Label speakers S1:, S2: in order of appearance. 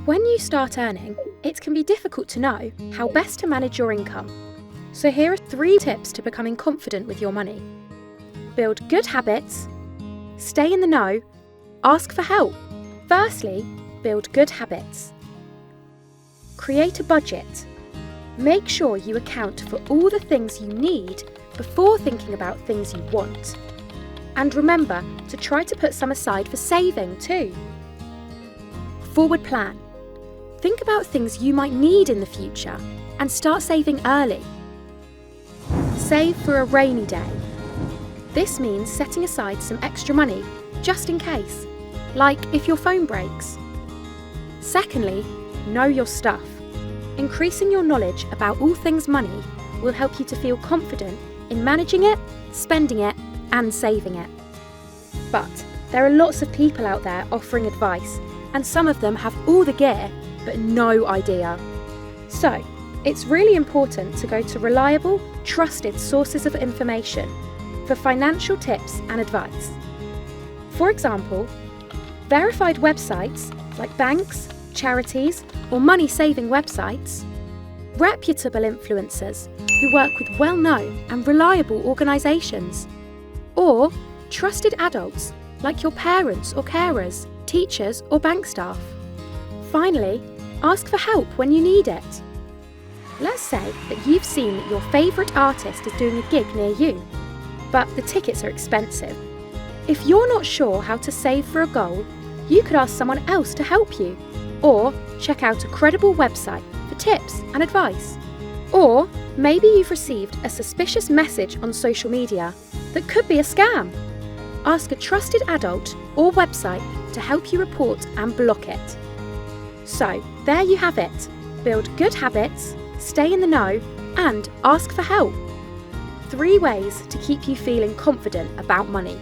S1: When you start earning, it can be difficult to know how best to manage your income. So here are 3 tips to becoming confident with your money. Build good habits, stay in the know, ask for help. Firstly, build good habits. Create a budget. Make sure you account for all the things you need before thinking about things you want. And remember to try to put some aside for saving too. Forward plan. Think about things you might need in the future and start saving early. Save for a rainy day. This means setting aside some extra money just in case, like if your phone breaks. Secondly, know your stuff. Increasing your knowledge about all things money will help you to feel confident in managing it, spending it, and saving it. But there are lots of people out there offering advice, and some of them have all the gear, but no idea. So, it's really important to go to reliable, trusted sources of information for financial tips and advice. For example, verified websites like banks, charities, or money-saving websites, reputable influencers who work with well-known and reliable organisations, or trusted adults like your parents or carers, teachers or bank staff. Finally, ask for help when you need it. Let's say that you've seen that your favourite artist is doing a gig near you, but the tickets are expensive. If you're not sure how to save for a goal, you could ask someone else to help you, or check out a credible website for tips and advice. Or maybe you've received a suspicious message on social media that could be a scam. Ask a trusted adult or website to help you report and block it. So, there you have it. Build good habits, stay in the know, and ask for help. 3 ways to keep you feeling confident about money.